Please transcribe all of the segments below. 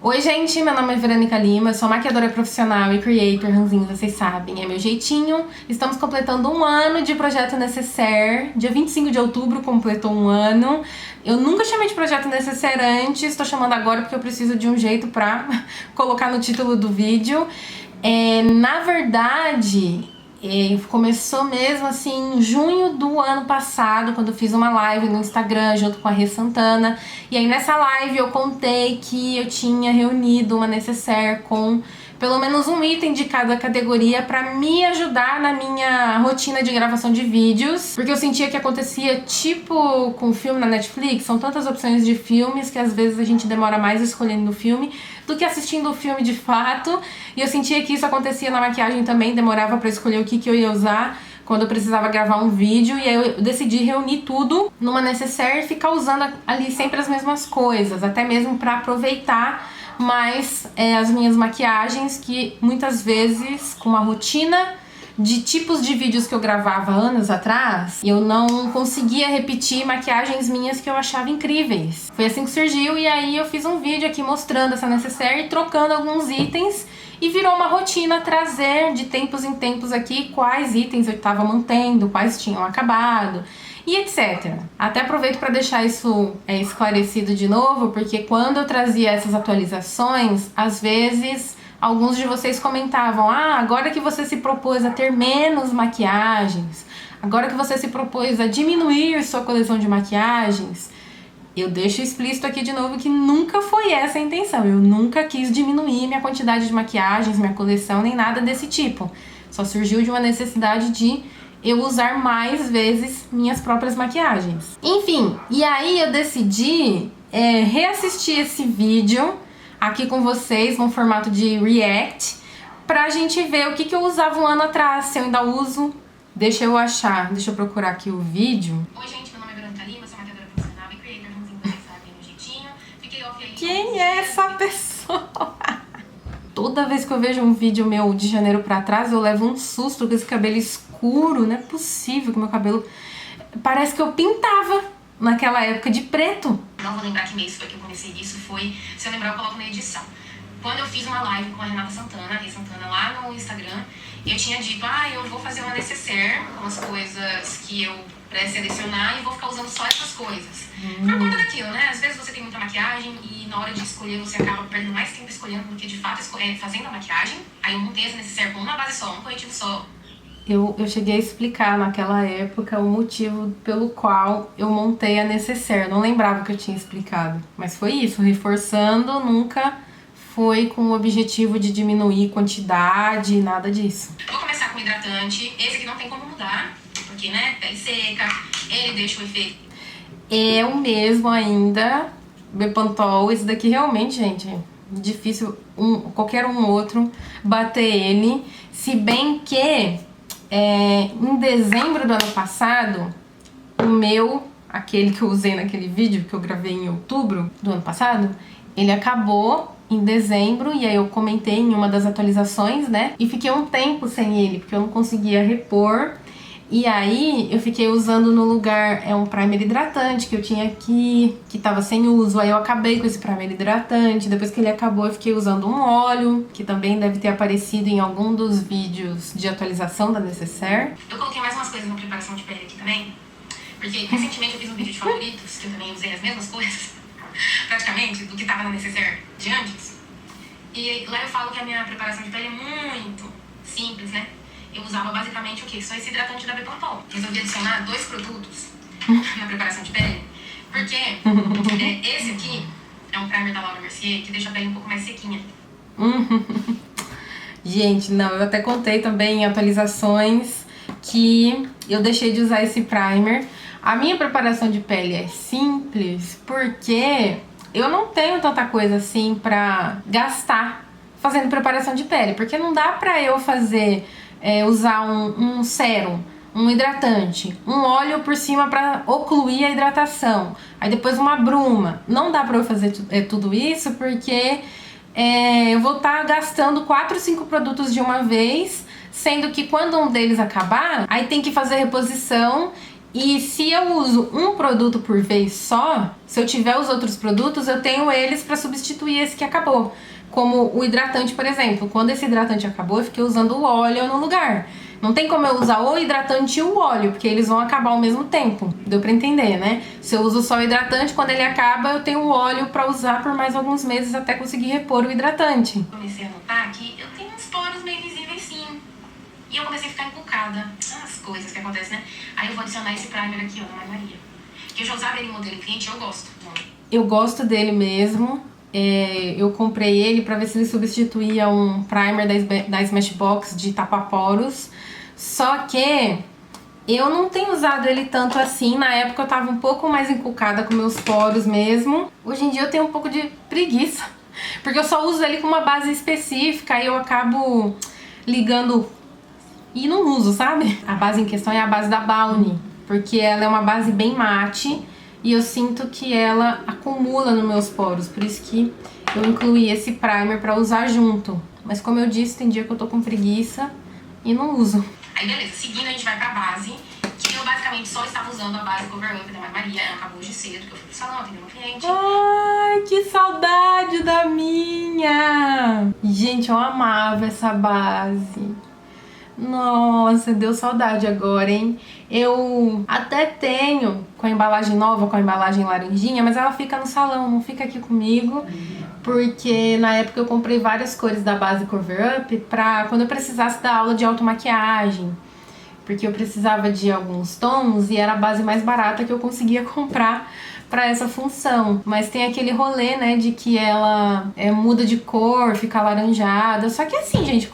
Oi gente, meu nome é Verônica Lima, sou maquiadora profissional e creator ranzinho, vocês sabem, é meu jeitinho. Estamos completando um ano de Projeto Necessaire, dia 25 de outubro completou um ano. Eu nunca chamei de Projeto Necessaire antes, estou chamando agora porque eu preciso de um jeito pra colocar no título do vídeo. Na verdade, começou mesmo assim em junho do ano passado, quando eu fiz uma live no Instagram junto com a Rê Santana. E aí nessa live eu contei que eu tinha reunido uma necessaire com pelo menos um item de cada categoria pra me ajudar na minha rotina de gravação de vídeos, porque eu sentia que acontecia tipo com filme na Netflix, são tantas opções de filmes que às vezes a gente demora mais escolhendo o filme do que assistindo o filme de fato, e eu sentia que isso acontecia na maquiagem também, demorava pra escolher o que eu ia usar quando eu precisava gravar um vídeo, e aí eu decidi reunir tudo numa necessaire e ficar usando ali sempre as mesmas coisas, até mesmo pra aproveitar mais as minhas maquiagens, que muitas vezes com a rotina de tipos de vídeos que eu gravava anos atrás, eu não conseguia repetir maquiagens minhas que eu achava incríveis. Foi assim que surgiu, e aí eu fiz um vídeo aqui mostrando essa necessaire e trocando alguns itens, e virou uma rotina trazer de tempos em tempos aqui quais itens eu estava mantendo, quais tinham acabado e etc. Até aproveito para deixar isso esclarecido de novo, porque quando eu trazia essas atualizações, às vezes alguns de vocês comentavam: ah, agora que você se propôs a ter menos maquiagens, agora que você se propôs a diminuir sua coleção de maquiagens, eu deixo explícito aqui de novo que nunca foi essa a intenção. Eu nunca quis diminuir minha quantidade de maquiagens, minha coleção, nem nada desse tipo. Só surgiu de uma necessidade de eu usar mais vezes minhas próprias maquiagens. Enfim, e aí eu decidi reassistir esse vídeo aqui com vocês, no formato de react, pra gente ver o que eu usava um ano atrás, se eu ainda uso. Deixa eu procurar aqui o vídeo. Oi gente, meu nome é Verônica Lima, sou maquiadora profissional e creator, vocês sabem, no jeitinho. Fiquei off aí. Quem é essa pessoa? Toda vez que eu vejo um vídeo meu de janeiro pra trás, eu levo um susto com esse cabelo escuro. Não é possível que meu cabelo... Parece que eu pintava naquela época de preto. Não vou lembrar que mês foi que eu comecei isso, se eu lembrar eu coloco na edição. Quando eu fiz uma live com a Renata Santana, a Rê Santana, lá no Instagram, eu tinha dito: eu vou fazer uma necessaire com as coisas que eu pré-selecionar e vou ficar usando só essas coisas. Por conta daquilo, né? Às vezes você tem muita maquiagem e na hora de escolher você acaba perdendo mais tempo escolhendo do que de fato fazendo a maquiagem. Aí eu montei essa necessaire com uma base só, um corretivo só. Eu cheguei a explicar naquela época o motivo pelo qual eu montei a necessaire. Eu não lembrava que eu tinha explicado, mas foi isso, reforçando, nunca foi com o objetivo de diminuir quantidade, nada disso. Vou começar com o hidratante. Esse aqui não tem como mudar, porque, né, pele seca, ele deixa o efeito. É o mesmo ainda, Bepantol. Esse daqui realmente, gente, difícil qualquer um outro bater ele. Se bem que em dezembro do ano passado, o meu, aquele que eu usei naquele vídeo que eu gravei em outubro do ano passado, ele acabou em dezembro, e aí eu comentei em uma das atualizações, né? E fiquei um tempo sem ele, porque eu não conseguia repor. E aí eu fiquei usando no lugar um primer hidratante que eu tinha aqui, que tava sem uso. Aí eu acabei com esse primer hidratante. Depois que ele acabou, eu fiquei usando um óleo, que também deve ter aparecido em algum dos vídeos de atualização da necessaire. Eu coloquei mais umas coisas na preparação de pele aqui também, porque recentemente eu fiz um vídeo de favoritos, que eu também usei as mesmas coisas, praticamente, do que tava na necessaire de antes. E lá eu falo que a minha preparação de pele é muito simples, né? Eu usava basicamente o quê? Só esse hidratante da Bepantol. Resolvi adicionar 2 produtos na preparação de pele, porque esse aqui é um primer da Laura Mercier, que deixa a pele um pouco mais sequinha. Gente, não, eu até contei também em atualizações que eu deixei de usar esse primer. A minha preparação de pele é simples porque eu não tenho tanta coisa assim pra gastar fazendo preparação de pele, porque não dá pra eu usar um sérum, um hidratante, um óleo por cima pra ocluir a hidratação, aí depois uma bruma. Não dá pra eu fazer tudo isso, porque eu vou estar gastando 4, 5 produtos de uma vez, sendo que quando um deles acabar, aí tem que fazer reposição. E se eu uso um produto por vez só, se eu tiver os outros produtos, eu tenho eles pra substituir esse que acabou. Como o hidratante, por exemplo. Quando esse hidratante acabou, eu fiquei usando o óleo no lugar. Não tem como eu usar o hidratante e o óleo, porque eles vão acabar ao mesmo tempo. Deu pra entender, né? Se eu uso só o hidratante, quando ele acaba, eu tenho o óleo pra usar por mais alguns meses até conseguir repor o hidratante. Comecei a notar que eu tenho uns poros meio visíveis sim. E eu comecei a ficar encucada. As coisas que acontecem, né? Aí eu vou adicionar esse primer aqui, ó, da Maria. Que eu já usava ele em modelo cliente e eu gosto. Eu gosto dele mesmo. Eu comprei ele pra ver se ele substituía um primer da Smashbox de tapa-poros. Só que eu não tenho usado ele tanto assim. Na época eu tava um pouco mais encucada com meus poros mesmo. Hoje em dia eu tenho um pouco de preguiça, porque eu só uso ele com uma base específica e eu acabo ligando e não uso, sabe? A base em questão é a base da Balmy, porque ela é uma base bem mate e eu sinto que ela acumula nos meus poros, por isso que eu incluí esse primer pra usar junto. Mas como eu disse, tem dia que eu tô com preguiça e não uso. Aí beleza, seguindo a gente vai pra base, que eu basicamente só estava usando a base Cover Up da Maria, ela acabou hoje cedo, que eu fui pro salão, atendendo uma cliente. Ai, que saudade da minha! Gente, eu amava essa base. Nossa, deu saudade agora, hein? Eu até tenho com a embalagem nova, com a embalagem laranjinha, mas ela fica no salão, não fica aqui comigo. Porque na época eu comprei várias cores da base Cover Up pra quando eu precisasse dar aula de automaquiagem. Porque eu precisava de alguns tons e era a base mais barata que eu conseguia comprar pra essa função. Mas tem aquele rolê, né, de que ela muda de cor, fica alaranjada. Só que assim, gente,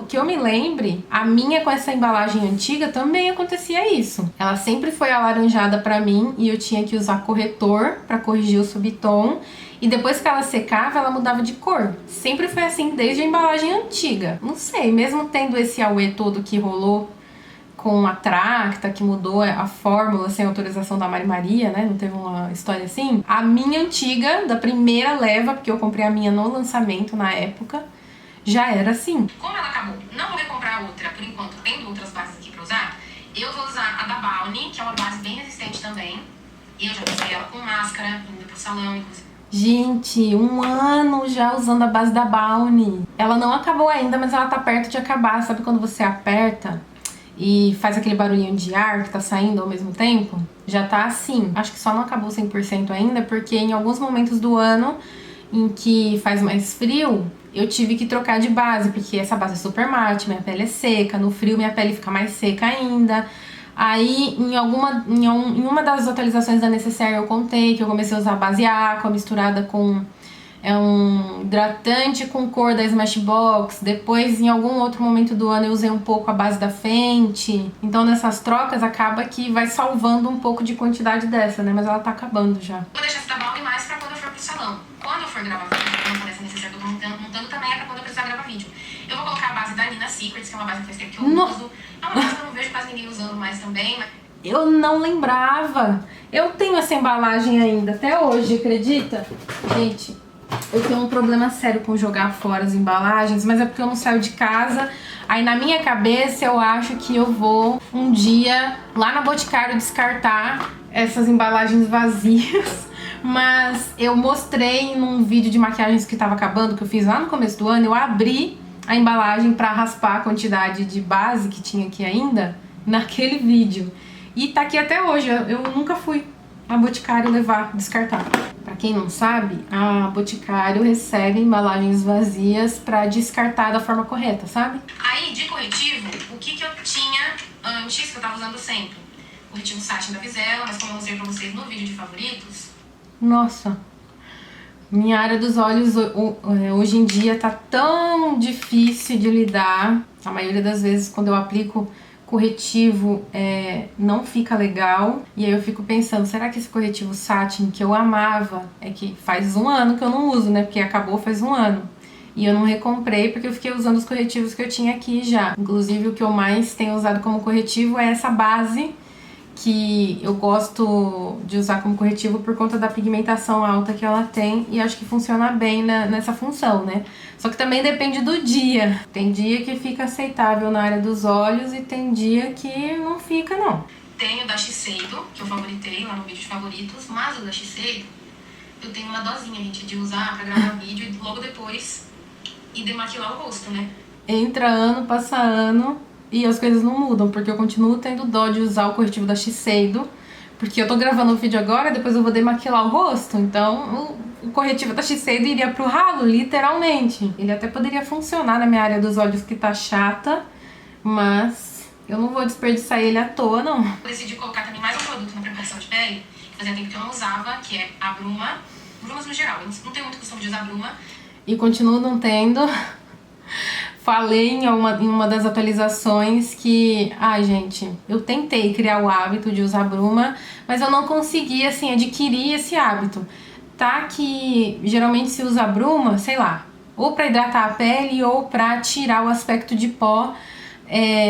que eu me lembre, a minha com essa embalagem antiga também acontecia isso. Ela sempre foi alaranjada pra mim e eu tinha que usar corretor pra corrigir o subtom. E depois que ela secava, ela mudava de cor. Sempre foi assim, desde a embalagem antiga. Não sei, mesmo tendo esse auê todo que rolou com a Tracta, que mudou a fórmula sem autorização da Mari Maria, né? Não teve uma história assim? A minha antiga, da primeira leva, porque eu comprei a minha no lançamento na época, já era assim. Como ela acabou, não vou comprar outra, por enquanto, tendo outras bases aqui pra usar, eu vou usar a da Balmy, que é uma base bem resistente também. Eu já usei ela com máscara, indo pro salão, inclusive. Gente, 1 ano já usando a base da Balmy. Ela não acabou ainda, mas ela tá perto de acabar. Sabe quando você aperta e faz aquele barulhinho de ar que tá saindo ao mesmo tempo? Já tá assim. Acho que só não acabou 100% ainda, porque em alguns momentos do ano em que faz mais frio, eu tive que trocar de base, porque essa base é super mate, minha pele é seca, no frio minha pele fica mais seca ainda. Aí, em uma das atualizações da Necessaire eu contei que eu comecei a usar a base Aqua misturada com um hidratante com cor da Smashbox. Depois, em algum outro momento do ano, eu usei um pouco a base da Fenty. Então, nessas trocas, acaba que vai salvando um pouco de quantidade dessa, né? Mas ela tá acabando já. Vou deixar essa da Balmy mais pra quando eu for pro salão. Quando eu for gravar vídeo, quando aparece a Necessaire que eu tô montando também é pra quando eu precisar gravar vídeo. Eu vou colocar a base da Nina Secrets, que é uma base que faz tempo que eu uso. É uma base que eu não vejo quase ninguém usando mais também. Mas eu não lembrava. Eu tenho essa embalagem ainda, até hoje, acredita? Gente, eu tenho um problema sério com jogar fora as embalagens, mas é porque eu não saio de casa. Aí na minha cabeça eu acho que eu vou um dia lá na Boticário descartar essas embalagens vazias. Mas eu mostrei num vídeo de maquiagens que tava acabando, que eu fiz lá no começo do ano, eu abri a embalagem pra raspar a quantidade de base que tinha aqui ainda naquele vídeo. E tá aqui até hoje, eu nunca fui a Boticário descartar. Pra quem não sabe, a Boticário recebe embalagens vazias pra descartar da forma correta, sabe? Aí, de corretivo, o que eu tinha antes, que eu tava usando sempre? Corretivo Satin da Visela, mas como eu mostrei pra vocês no vídeo de favoritos. Nossa, minha área dos olhos hoje em dia tá tão difícil de lidar. A maioria das vezes quando eu aplico corretivo não fica legal. E aí eu fico pensando, será que esse corretivo Satin que eu amava, que faz 1 ano que eu não uso, né? Porque acabou faz 1 ano. E eu não recomprei porque eu fiquei usando os corretivos que eu tinha aqui já. Inclusive o que eu mais tenho usado como corretivo é essa base, que eu gosto de usar como corretivo por conta da pigmentação alta que ela tem e acho que funciona bem nessa função, né? Só que também depende do dia. Tem dia que fica aceitável na área dos olhos e tem dia que não fica, não. Tenho da Shiseido, que eu favoritei lá no vídeo de favoritos, mas o da Shiseido, eu tenho uma dosinha, gente, de usar pra gravar vídeo e logo depois ir demaquilar o rosto, né? Entra ano, passa ano e as coisas não mudam, porque eu continuo tendo dó de usar o corretivo da Shiseido, porque eu tô gravando o vídeo agora, depois eu vou demaquilar o rosto, então o corretivo da Shiseido iria pro ralo, literalmente. Ele até poderia funcionar na minha área dos olhos que tá chata, mas eu não vou desperdiçar ele à toa, não. Eu decidi colocar também mais um produto na preparação de pele, que fazia tempo que eu não usava, que é a Bruma. Brumas no geral, eu não tenho muito costume de usar Bruma. E continuo não tendo. Falei em uma das atualizações que... Ai, gente, eu tentei criar o hábito de usar Bruma, mas eu não consegui, assim, adquirir esse hábito. Tá que geralmente se usa Bruma, sei lá, ou pra hidratar a pele ou pra tirar o aspecto de pó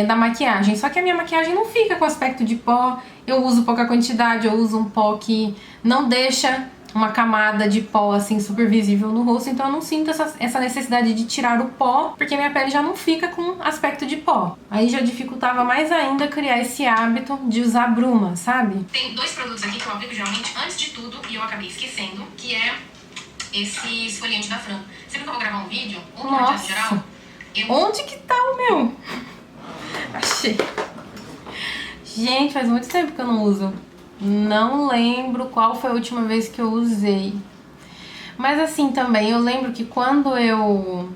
da maquiagem. Só que a minha maquiagem não fica com aspecto de pó, eu uso pouca quantidade, eu uso um pó que não deixa uma camada de pó assim super visível no rosto, então eu não sinto essa necessidade de tirar o pó, porque minha pele já não fica com aspecto de pó. Aí já dificultava mais ainda criar esse hábito de usar Bruma, sabe? Tem dois produtos aqui que eu aplico geralmente antes de tudo e eu acabei esquecendo, que é esse esfoliante da Fran. Sempre que eu vou gravar um vídeo, ou no maquiagem geral, Onde que tá o meu? Achei. Gente, faz muito tempo que eu não uso. Não lembro qual foi a última vez que eu usei. Mas assim também, eu lembro que quando eu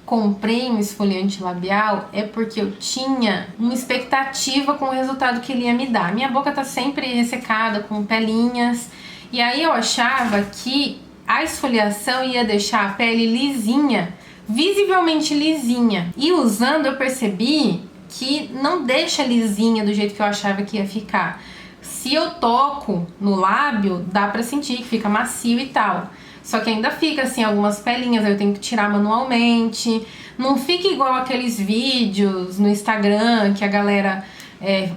comprei um esfoliante labial é porque eu tinha uma expectativa com o resultado que ele ia me dar. Minha boca tá sempre ressecada, com pelinhas. E aí eu achava que a esfoliação ia deixar a pele lisinha, visivelmente lisinha. E usando eu percebi que não deixa lisinha do jeito que eu achava que ia ficar. Se eu toco no lábio, dá pra sentir que fica macio e tal. Só que ainda fica assim algumas pelinhas, aí eu tenho que tirar manualmente. Não fica igual aqueles vídeos no Instagram que a galera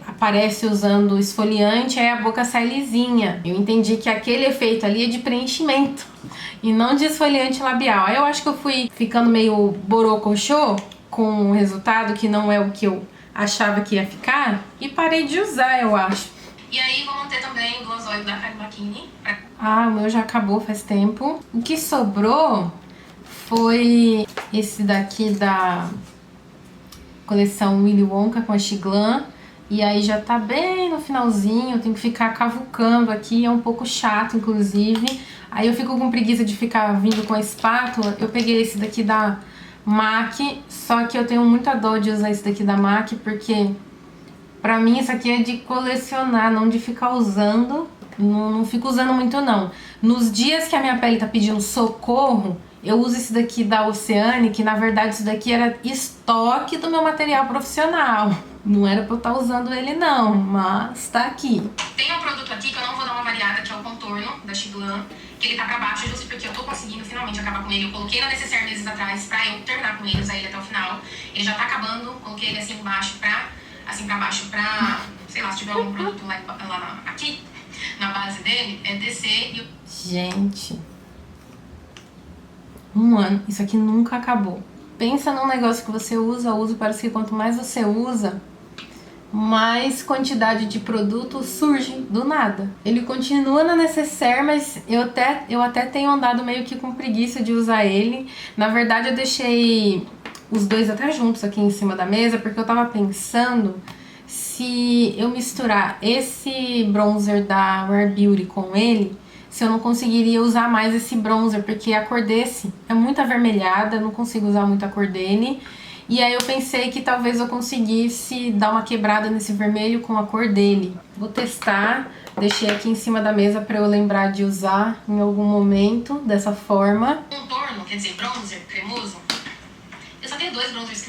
aparece usando esfoliante, aí a boca sai lisinha. Eu entendi que aquele efeito ali é de preenchimento e não de esfoliante labial. Aí eu acho que eu fui ficando meio borocochô com um resultado que não é o que eu achava que ia ficar e parei de usar, eu acho. E aí vou manter também o glossóide da Kylie McKinney. Ah, o meu já acabou faz tempo. O que sobrou foi esse daqui da coleção Willy Wonka com a Xiglan. E aí já tá bem no finalzinho, eu tenho que ficar cavucando aqui, é um pouco chato inclusive. Aí eu fico com preguiça de ficar vindo com a espátula. Eu peguei esse daqui da MAC, só que eu tenho muita dó de usar esse daqui da MAC, porque pra mim isso aqui é de colecionar, não de ficar usando. Não fico usando muito não. Nos dias que a minha pele tá pedindo socorro, eu uso esse daqui da Oceane, que na verdade isso daqui era estoque do meu material profissional. Não era pra eu estar usando ele não, mas tá aqui. Tem um produto aqui que eu não vou dar uma variada, que é o contorno da Xiglan, que ele tá pra baixo, justo porque eu tô conseguindo finalmente acabar com ele. Eu coloquei na necessaire meses atrás pra eu terminar com ele, usar ele até o final. Ele já tá acabando, coloquei ele assim baixo pra, sei lá, se tiver algum produto aqui na base dele, é descer e... Gente, um ano, isso aqui nunca acabou. Pensa num negócio que você usa, parece que quanto mais você usa, mais quantidade de produto surge do nada. Ele continua na necessaire, mas eu até tenho andado meio que com preguiça de usar ele. Na verdade eu deixei os dois até juntos aqui em cima da mesa, porque eu tava pensando se eu misturar esse bronzer da Rare Beauty com ele, se eu não conseguiria usar mais esse bronzer, porque a cor desse é muito avermelhada, eu não consigo usar muito a cor dele. E aí eu pensei que talvez eu conseguisse dar uma quebrada nesse vermelho com a cor dele. Vou testar, deixei aqui em cima da mesa pra eu lembrar de usar em algum momento, dessa forma. Contorno, quer dizer, bronzer cremoso. Eu só tenho dois bronzers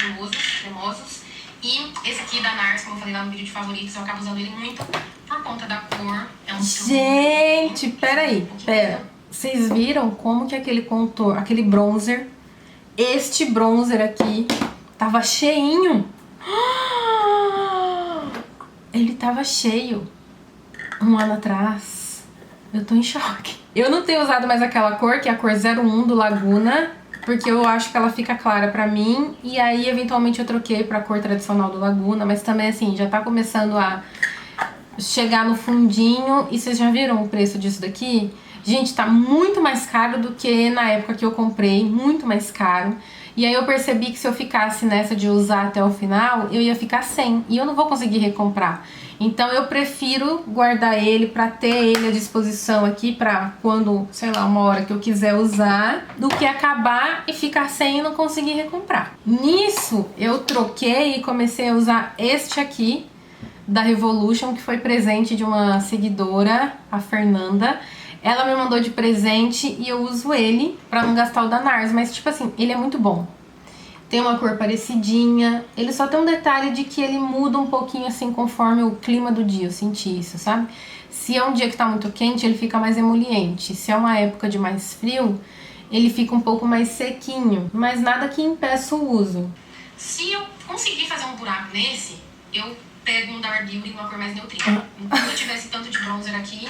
cremosos. E esse aqui da NARS, como eu falei lá no vídeo de favoritos, eu acabo usando ele muito por conta da cor. É um Gente, pera. Vocês viram como que aquele contorno, aquele bronzer, este bronzer aqui, tava cheinho? Ele tava cheio um ano atrás. Eu tô em choque. Eu não tenho usado mais aquela cor, que é a cor 01 do Laguna, porque eu acho que ela fica clara pra mim. E aí, eventualmente, eu troquei pra cor tradicional do Laguna. Mas também, assim, já tá começando a chegar no fundinho. E vocês já viram o preço disso daqui? Gente, tá muito mais caro do que na época que eu comprei, muito mais caro. E aí eu percebi que se eu ficasse nessa de usar até o final, eu ia ficar sem. E eu não vou conseguir recomprar. Então eu prefiro guardar ele pra ter ele à disposição aqui pra quando, sei lá, uma hora que eu quiser usar, do que acabar e ficar sem e não conseguir recomprar. Nisso eu troquei e comecei a usar este aqui da Revolution, que foi presente de uma seguidora, a Fernanda. Ela me mandou de presente e eu uso ele pra não gastar o da NARS, mas tipo assim, ele é muito bom. Tem uma cor parecidinha, ele só tem um detalhe de que ele muda um pouquinho assim conforme o clima do dia, eu senti isso, sabe? Se é um dia que tá muito quente, ele fica mais emoliente. Se é uma época de mais frio, ele fica um pouco mais sequinho, mas nada que impeça o uso. Se eu conseguir fazer um buraco nesse, eu pego um Dark Beauty em uma cor mais neutrinha. Enquanto eu tivesse tanto de bronzer aqui...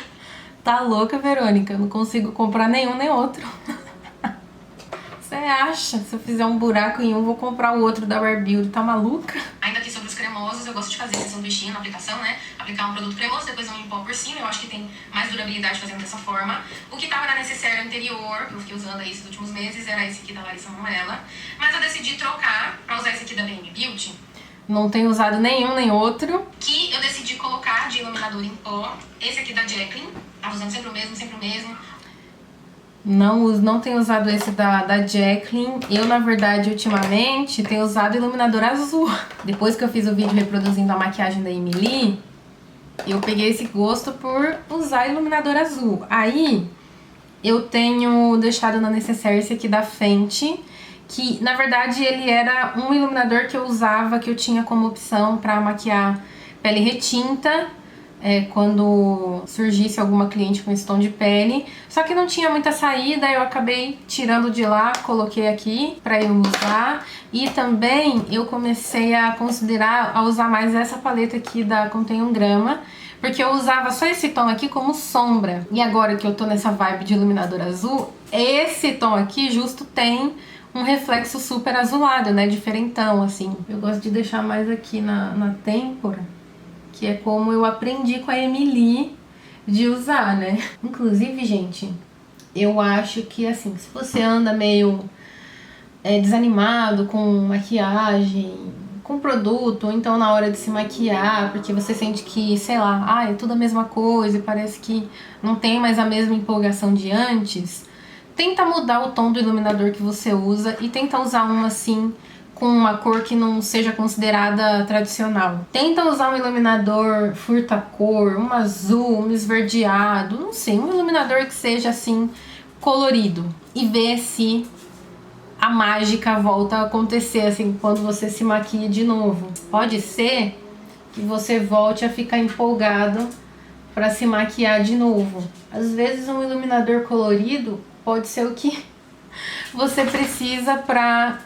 Tá louca, Verônica? Eu não consigo comprar nenhum nem outro. Você acha? Se eu fizer um buraco em um, vou comprar o outro da Rare Beauty. Tá maluca? Ainda aqui sobre os cremosos, eu gosto de fazer esse sanduichinho na aplicação, né? Aplicar um produto cremoso, depois um em pó por cima. Eu acho que tem mais durabilidade fazendo dessa forma. O que tava na necessaire anterior, que eu fiquei usando aí esses últimos meses, era esse aqui da Larissa Manoela. Mas eu decidi trocar pra usar esse aqui da BM Beauty. Não tenho usado nenhum nem outro. Que eu decidi colocar de iluminador em pó. Esse aqui da Jacqueline. Tava usando sempre o mesmo, sempre o mesmo. Não tenho usado esse da Jacqueline. Eu, na verdade, ultimamente, tenho usado iluminador azul. Depois que eu fiz o vídeo reproduzindo a maquiagem da Emily, eu peguei esse gosto por usar iluminador azul. Aí, eu tenho deixado na necessaire esse aqui da Fenty, que, na verdade, ele era um iluminador que eu usava, que eu tinha como opção pra maquiar pele retinta, quando surgisse alguma cliente com esse tom de pele. Só que não tinha muita saída, eu acabei tirando de lá, coloquei aqui pra eu usar. E também eu comecei a considerar a usar mais essa paleta aqui da Contém 1 grama, porque eu usava só esse tom aqui como sombra. E agora que eu tô nessa vibe de iluminador azul, esse tom aqui justo tem um reflexo super azulado, né, diferentão, assim. Eu gosto de deixar mais aqui na têmpora, que é como eu aprendi com a Emily de usar, né? Inclusive, gente, eu acho que, assim, se você anda meio desanimado com maquiagem, com produto, ou então na hora de se maquiar, porque você sente que, sei lá, é tudo a mesma coisa e parece que não tem mais a mesma empolgação de antes, tenta mudar o tom do iluminador que você usa e tenta usar um, assim, com uma cor que não seja considerada tradicional. Tenta usar um iluminador furta-cor, um azul, um esverdeado, não sei, um iluminador que seja assim, colorido. E ver se a mágica volta a acontecer, assim, quando você se maquia de novo. Pode ser que você volte a ficar empolgado para se maquiar de novo. Às vezes um iluminador colorido pode ser o que você precisa pra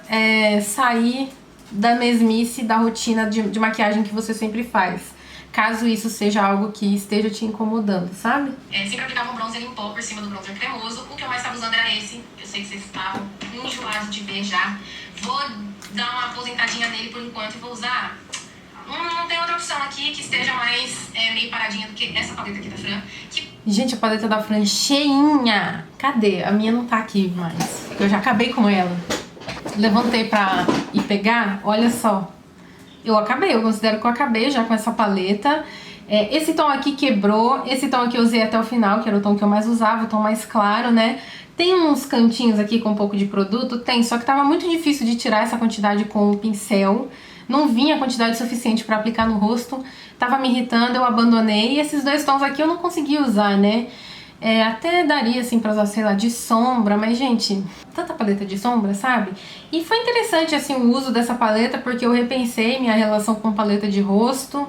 sair da mesmice, da rotina de maquiagem que você sempre faz. Caso isso seja algo que esteja te incomodando, sabe? Sempre aplicava um bronzer em pó por cima do bronzer cremoso. O que eu mais estava usando era esse. Eu sei que vocês estavam enjoados de ver já. Vou dar uma aposentadinha nele por enquanto e vou usar... Não tem outra opção aqui que esteja mais meio paradinha do que essa paleta aqui da Fran. Gente, a paleta da Fran cheinha. Cadê? A minha não tá aqui mais. Eu já acabei com ela. Levantei pra ir pegar. Olha só. Eu considero que eu acabei já com essa paleta. Esse tom aqui quebrou. Esse tom aqui eu usei até o final, que era o tom que eu mais usava, o tom mais claro, né? Tem uns cantinhos aqui com um pouco de produto? Tem, só que tava muito difícil de tirar essa quantidade com o pincel. Não vinha a quantidade suficiente pra aplicar no rosto, tava me irritando, eu abandonei. E esses dois tons aqui eu não consegui usar, né? Até daria, assim, pra usar, sei lá, de sombra, mas, gente, tanta paleta de sombra, sabe? E foi interessante, assim, o uso dessa paleta, porque eu repensei minha relação com paleta de rosto.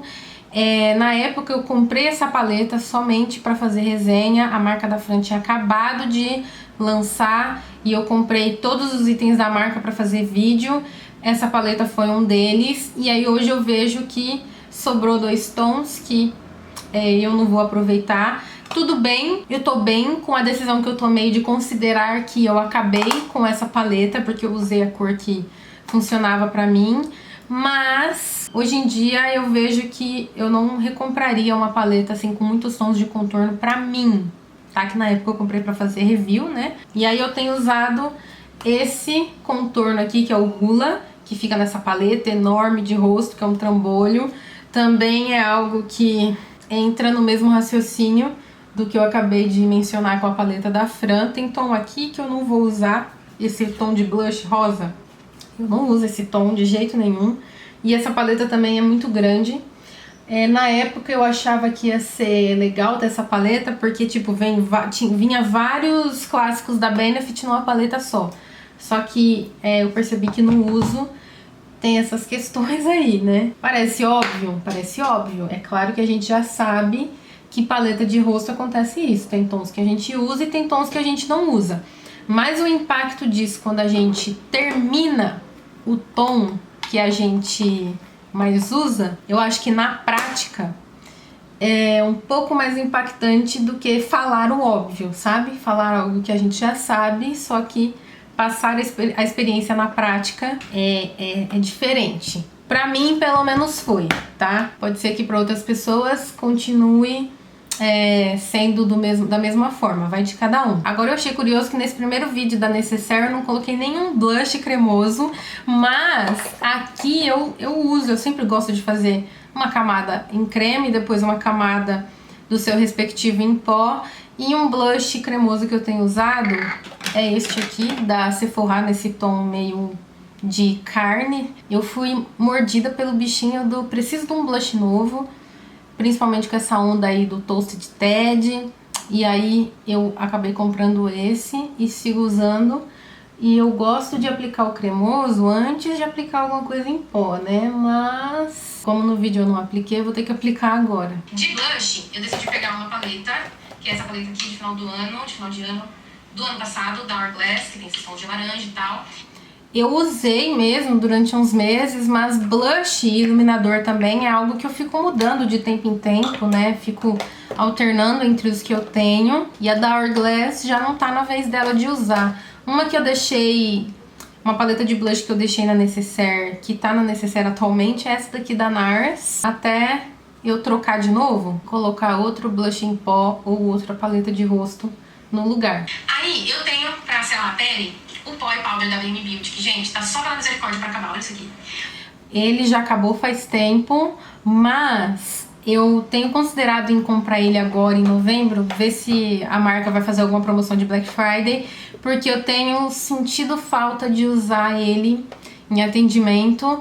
Na época eu comprei essa paleta somente pra fazer resenha, a marca da Fran tinha acabado de lançar e eu comprei todos os itens da marca pra fazer vídeo. Essa paleta foi um deles, e aí hoje eu vejo que sobrou dois tons que eu não vou aproveitar. Tudo bem, eu tô bem com a decisão que eu tomei de considerar que eu acabei com essa paleta, porque eu usei a cor que funcionava pra mim. Mas hoje em dia eu vejo que eu não recompraria uma paleta assim com muitos tons de contorno pra mim, tá? Que na época eu comprei pra fazer review, né? E aí eu tenho usado esse contorno aqui, que é o Hoola, que fica nessa paleta enorme de rosto, que é um trambolho. Também é algo que entra no mesmo raciocínio do que eu acabei de mencionar com a paleta da Fran. Tem tom aqui que eu não vou usar, esse tom de blush rosa. Eu não uso esse tom de jeito nenhum. E essa paleta também é muito grande. Na época eu achava que ia ser legal ter essa paleta, porque tipo, vinha vários clássicos da Benefit numa paleta só. Só que eu percebi que no uso tem essas questões aí, né? Parece óbvio? Parece óbvio. É claro que a gente já sabe que paleta de rosto acontece isso. Tem tons que a gente usa e tem tons que a gente não usa. Mas o impacto disso quando a gente termina o tom que a gente mais usa, eu acho que na prática é um pouco mais impactante do que falar o óbvio, sabe? Falar algo que a gente já sabe, só que passar a experiência na prática é diferente. Pra mim, pelo menos foi, tá? Pode ser que pra outras pessoas continue sendo da mesma forma, vai de cada um. Agora eu achei curioso que nesse primeiro vídeo da Necessaire eu não coloquei nenhum blush cremoso, mas aqui eu uso, eu sempre gosto de fazer uma camada em creme, depois uma camada do seu respectivo em pó, e um blush cremoso que eu tenho usado é este aqui, da Sephora, nesse tom meio de carne. Eu fui mordida pelo bichinho do preciso de um blush novo, principalmente com essa onda aí do Toasted Ted, e aí eu acabei comprando esse e sigo usando. E eu gosto de aplicar o cremoso antes de aplicar alguma coisa em pó, né? Mas como no vídeo eu não apliquei, eu vou ter que aplicar agora. De blush, eu decidi pegar uma paleta, que é essa paleta aqui de final de ano do ano passado, da Hourglass, que tem esse tom de laranja e tal. Eu usei mesmo durante uns meses, mas blush e iluminador também é algo que eu fico mudando de tempo em tempo, né? Fico alternando entre os que eu tenho. E a da Hourglass já não tá na vez dela de usar. Uma que eu deixei, uma paleta de blush que eu deixei na Necessaire, que tá na Necessaire atualmente, é essa daqui da NARS. Até eu trocar de novo, colocar outro blush em pó ou outra paleta de rosto no lugar. Aí eu tenho, pra selar a pele, o pó e powder da Bling Beauty, que, gente, tá só pela misericórdia pra acabar, olha isso aqui. Ele já acabou faz tempo, mas eu tenho considerado em comprar ele agora em novembro, ver se a marca vai fazer alguma promoção de Black Friday, porque eu tenho sentido falta de usar ele em atendimento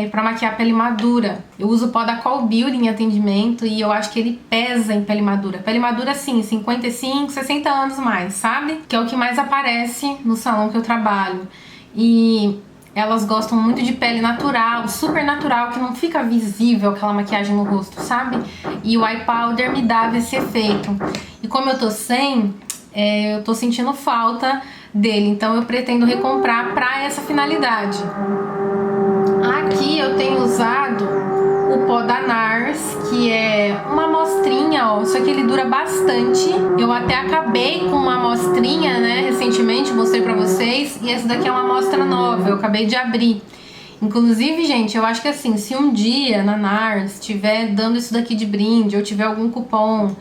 pra maquiar pele madura. Eu uso o pó da Call Beauty em atendimento e eu acho que ele pesa em pele madura. Pele madura, sim, 55, 60 anos mais, sabe? Que é o que mais aparece no salão que eu trabalho. E elas gostam muito de pele natural, super natural, que não fica visível aquela maquiagem no rosto, sabe? E o eye powder me dava esse efeito. E como eu tô sem, eu tô sentindo falta dele, então eu pretendo recomprar pra essa finalidade. Aqui eu tenho usado o pó da NARS, que é uma amostrinha, ó, só que ele dura bastante. Eu até acabei com uma amostrinha, né, recentemente, mostrei pra vocês, e essa daqui é uma amostra nova, eu acabei de abrir. Inclusive, gente, eu acho que assim, se um dia na NARS estiver dando isso daqui de brinde, ou tiver algum cupom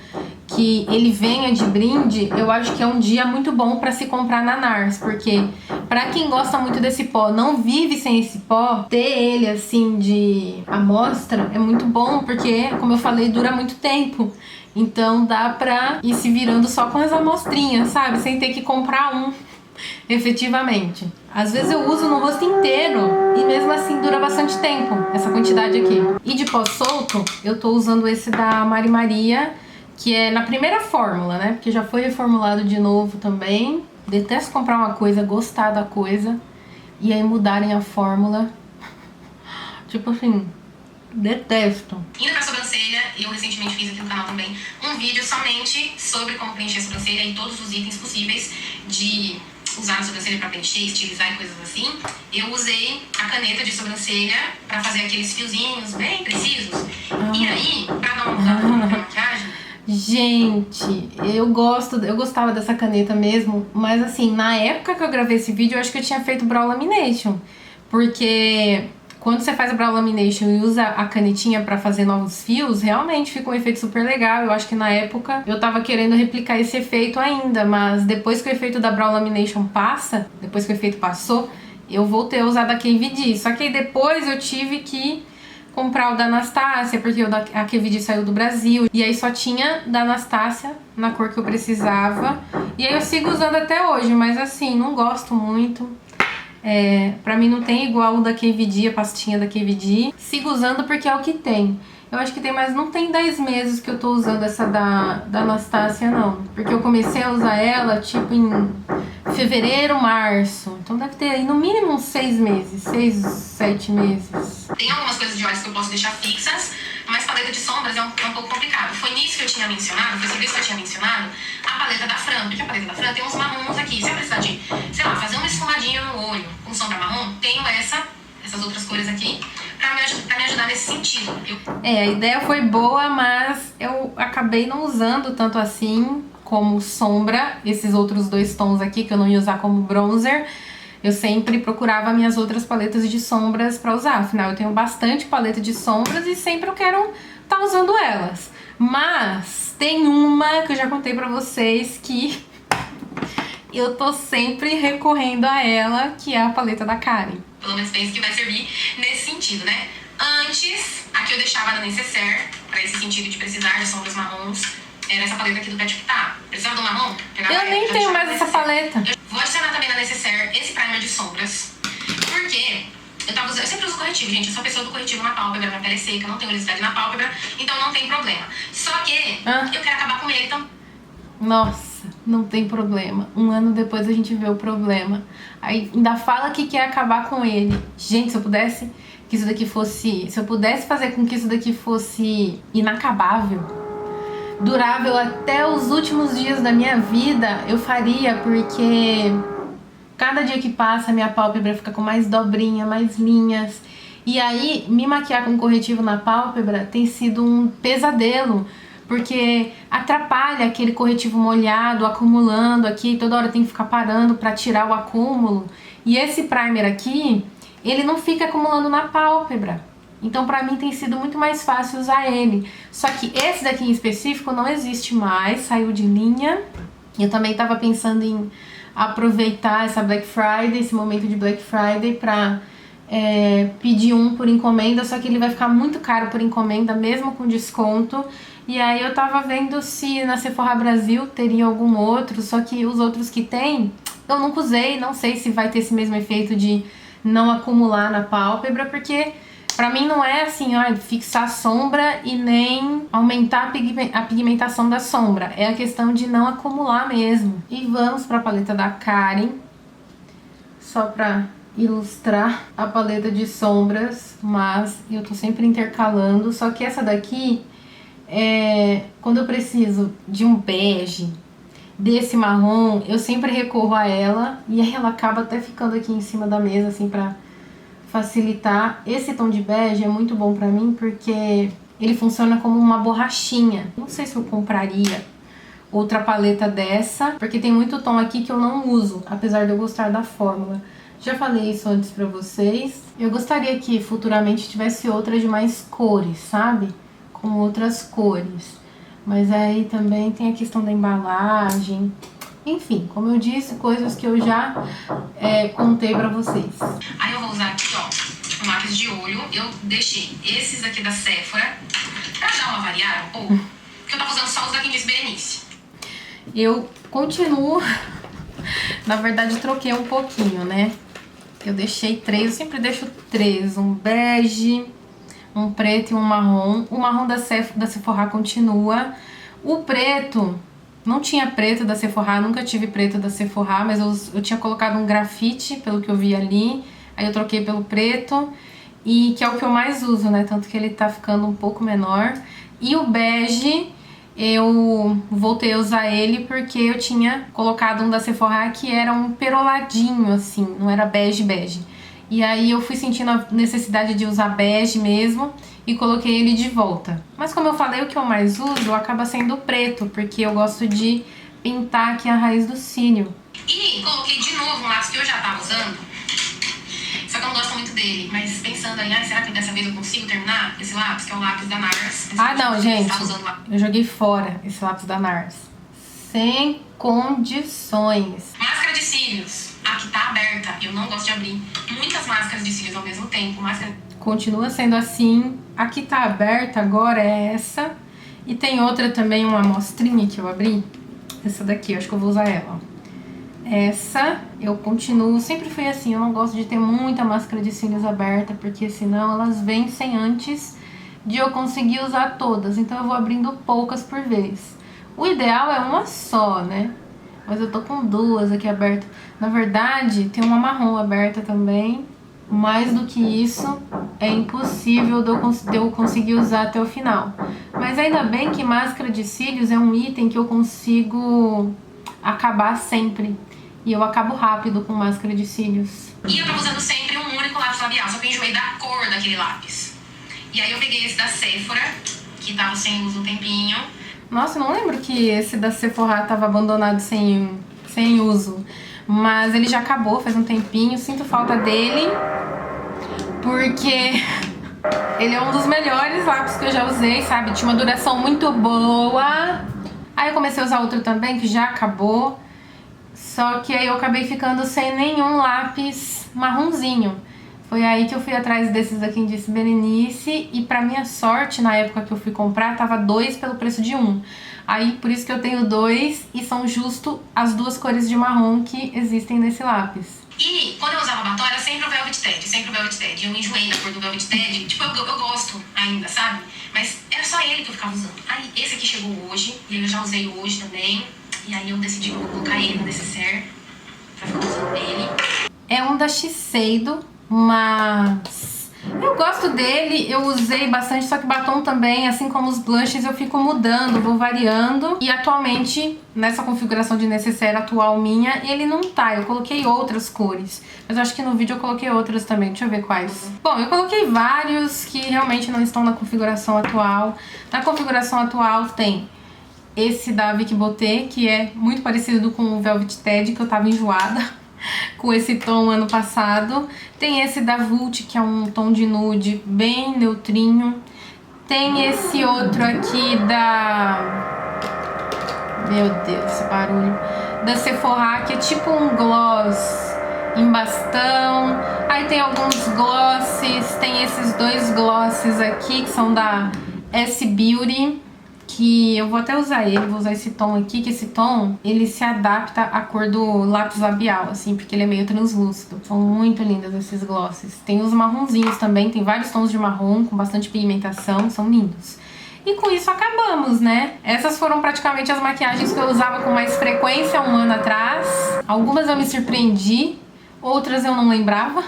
que ele venha de brinde, eu acho que é um dia muito bom pra se comprar na NARS, porque pra quem gosta muito desse pó, não vive sem esse pó, ter ele assim de amostra é muito bom, porque, como eu falei, dura muito tempo. Então dá pra ir se virando só com as amostrinhas, sabe? Sem ter que comprar um. Efetivamente. Às vezes eu uso no rosto inteiro e mesmo assim dura bastante tempo, essa quantidade aqui. E de pó solto, eu tô usando esse da Mari Maria, que é na primeira fórmula, né? Porque já foi reformulado de novo também. Detesto comprar uma coisa, gostar da coisa e aí mudarem a fórmula. Tipo assim, detesto. Indo pra sobrancelha, eu recentemente fiz aqui no canal também um vídeo somente sobre como preencher a sobrancelha e todos os itens possíveis de usar a sobrancelha pra preencher, estilizar e coisas assim. Eu usei a caneta de sobrancelha pra fazer aqueles fiozinhos bem precisos. E aí, pra dar uma mudada na maquiagem... Gente, eu gostava dessa caneta mesmo, mas assim, na época que eu gravei esse vídeo, eu acho que eu tinha feito Brow Lamination, porque quando você faz o brow lamination e usa a canetinha pra fazer novos fios, realmente fica um efeito super legal. Eu acho que na época eu tava querendo replicar esse efeito ainda, mas depois que o efeito da brow lamination passa, depois que o efeito passou, eu voltei a usar da KVD. Só que aí depois eu tive que comprar o da Anastasia, porque a KVD saiu do Brasil. E aí só tinha da Anastasia na cor que eu precisava. E aí eu sigo usando até hoje, mas assim, não gosto muito. Pra mim não tem igual o da KVD, a pastinha da KVD. Sigo usando porque é o que tem. Eu acho que tem, mas não tem 10 meses que eu tô usando essa da Anastasia, não. Porque eu comecei a usar ela, tipo, em fevereiro, março. Então deve ter aí no mínimo uns 6 meses, 6, 7 meses. Tem algumas coisas de olhos que eu posso deixar fixas, mas paleta de sombras é um pouco complicado. Foi nisso que eu tinha mencionado, foi sobre isso que eu tinha mencionado, a paleta da Fran. Porque a paleta da Fran tem uns marrons aqui. Se eu precisar de, sei lá, fazer uma esfumadinha no olho com sombra marrom, tenho essas outras cores aqui pra me ajudar nesse sentido. A ideia foi boa, mas eu acabei não usando tanto assim como sombra, esses outros 2 tons aqui que eu não ia usar como bronzer. Eu sempre procurava minhas outras paletas de sombras pra usar, afinal eu tenho bastante paleta de sombras e sempre eu quero tá usando elas. Mas tem uma que eu já contei pra vocês que eu tô sempre recorrendo a ela, que é a paleta da Karen. Pelo menos penso que vai servir nesse sentido, né? Antes, aqui eu deixava na Necessaire, pra esse sentido de precisar de sombras marrons, era essa paleta aqui do Pet Tá. Precisava do marrom? Eu nem tenho mais essa paleta. Eu vou adicionar também na Necessaire esse primer de sombras, porque eu sempre uso corretivo, gente. Eu sou a pessoa do corretivo na pálpebra, minha pele é seca, não tenho oleosidade na pálpebra, então não tem problema. Só que eu quero acabar com ele, então... Nossa, não tem problema. 1 ano depois a gente vê o problema. Aí ainda fala que quer acabar com ele. Gente, se eu pudesse que isso daqui fosse... Se eu pudesse fazer com que isso daqui fosse inacabável, durável até os últimos dias da minha vida, eu faria, porque cada dia que passa minha pálpebra fica com mais dobrinha, mais linhas. E aí, me maquiar com corretivo na pálpebra tem sido um pesadelo, porque atrapalha aquele corretivo molhado, acumulando aqui, toda hora tem que ficar parando pra tirar o acúmulo. E esse primer aqui, ele não fica acumulando na pálpebra. Então pra mim tem sido muito mais fácil usar ele. Só que esse daqui em específico não existe mais, saiu de linha. Eu também tava pensando em aproveitar essa Black Friday, esse momento de Black Friday, pra pedir um por encomenda, só que ele vai ficar muito caro por encomenda, mesmo com desconto. E aí eu tava vendo se na Sephora Brasil teria algum outro, só que os outros que tem, eu nunca usei, não sei se vai ter esse mesmo efeito de não acumular na pálpebra, porque pra mim não é assim, fixar a sombra e nem aumentar a pigmentação da sombra, é a questão de não acumular mesmo. E vamos pra paleta da Karen, só pra ilustrar a paleta de sombras, mas eu tô sempre intercalando, só que essa daqui, quando eu preciso de um bege, desse marrom, eu sempre recorro a ela, e aí ela acaba até ficando aqui em cima da mesa, assim, pra facilitar. Esse tom de bege é muito bom pra mim, porque ele funciona como uma borrachinha. Não sei se eu compraria outra paleta dessa, porque tem muito tom aqui que eu não uso, apesar de eu gostar da fórmula. Já falei isso antes pra vocês. Eu gostaria que futuramente tivesse outra de mais cores, sabe? Com outras cores. Mas aí também tem a questão da embalagem. Enfim, como eu disse, coisas que eu já contei pra vocês. Aí eu vou usar aqui, ó, um lápis de olho. Eu deixei esses aqui da Sephora pra dar uma variada um pouco, porque eu tava usando só os daqui de Berenice. Eu continuo... Na verdade, troquei um pouquinho, né? Eu deixei 3, eu sempre deixo 3. Um bege, um preto e um marrom. O marrom da Sephora continua. O preto, não tinha preto da Sephora, nunca tive preto da Sephora, mas eu tinha colocado um grafite, pelo que eu vi ali. Aí eu troquei pelo preto, e que é o que eu mais uso, né? Tanto que ele tá ficando um pouco menor. E o bege, eu voltei a usar ele porque eu tinha colocado um da Sephora que era um peroladinho, assim, não era bege. E aí eu fui sentindo a necessidade de usar bege mesmo e coloquei ele de volta. Mas como eu falei, o que eu mais uso acaba sendo o preto, porque eu gosto de pintar aqui a raiz do cílio. E coloquei de novo um lápis que eu já tava usando, só que eu não gosto muito muito dele, mas pensando aí, será que dessa vez eu consigo terminar esse lápis, que é o lápis da NARS? Ah, não, gente, Tá usando lá. eu joguei fora esse lápis da NARS. Sem condições. Máscara de cílios. A que tá aberta. Eu não gosto de abrir muitas máscaras de cílios ao mesmo tempo. Continua sendo assim. A que tá aberta agora é essa. E tem outra também, uma amostrinha que eu abri. Essa daqui, eu acho que eu vou usar ela, ó. Essa, eu continuo, sempre fui assim, eu não gosto de ter muita máscara de cílios aberta, porque senão elas vencem antes de eu conseguir usar todas, então eu vou abrindo poucas por vez. O ideal é uma só, né? Mas eu tô com duas aqui abertas. Na verdade, tem uma marrom aberta também. Mais do que isso, é impossível de eu conseguir usar até o final. Mas ainda bem que máscara de cílios é um item que eu consigo acabar sempre. E eu acabo rápido com máscara de cílios. E eu tava usando sempre um único lápis labial, só que eu enjoei da cor daquele lápis. E aí eu peguei esse da Sephora, que tava sem uso um tempinho. Nossa, eu não lembro que esse da Sephora tava abandonado sem uso. Mas ele já acabou faz um tempinho, sinto falta dele. Porque ele é um dos melhores lápis que eu já usei, sabe? Tinha uma duração muito boa. Aí eu comecei a usar outro também, que já acabou. Só que aí eu acabei ficando sem nenhum lápis marronzinho. Foi aí que eu fui atrás desses daqui em Disse Berenice. E pra minha sorte, na época que eu fui comprar, tava 2 pelo preço de 1. Aí por isso que eu tenho 2 e são justo as duas cores de marrom que existem nesse lápis. E quando eu usava batom era sempre o Velvet Ted, sempre o Velvet Ted. Eu enjoei da cor do Velvet Ted, tipo, eu gosto ainda, sabe? Mas era só ele que eu ficava usando. Aí esse aqui chegou hoje, e eu já usei hoje também. E aí eu decidi colocar ele no necessaire pra ficar usando ele. É um da Shiseido, mas eu gosto dele, eu usei bastante, só que batom também, assim como os blushes, eu fico mudando, vou variando. E atualmente, nessa configuração de necessaire atual minha, ele não tá, eu coloquei outras cores. Mas eu acho que no vídeo eu coloquei outras também, deixa eu ver quais. Bom, eu coloquei vários que realmente não estão na configuração atual. Na configuração atual tem esse da Vicky Beauté, que é muito parecido com o Velvet Ted, que eu tava enjoada com esse tom ano passado. Tem esse da Vult, que é um tom de nude bem neutrinho. Tem esse outro aqui da... Meu Deus, esse barulho. Da Sephora, que é tipo um gloss em bastão. Aí tem alguns glosses. Tem esses 2 glosses aqui, que são da S-Beauty, que eu vou até usar ele, vou usar esse tom aqui, que esse tom, ele se adapta à cor do lápis labial, assim, porque ele é meio translúcido. São muito lindos esses glosses. Tem os marronzinhos também, tem vários tons de marrom, com bastante pigmentação, são lindos. E com isso acabamos, né? Essas foram praticamente as maquiagens que eu usava com mais frequência 1 ano atrás. Algumas eu me surpreendi, outras eu não lembrava.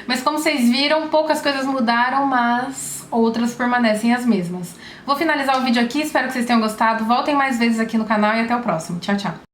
Mas como vocês viram, poucas coisas mudaram, mas outras permanecem as mesmas. Vou finalizar o vídeo aqui, espero que vocês tenham gostado. Voltem mais vezes aqui no canal e até o próximo. Tchau, tchau!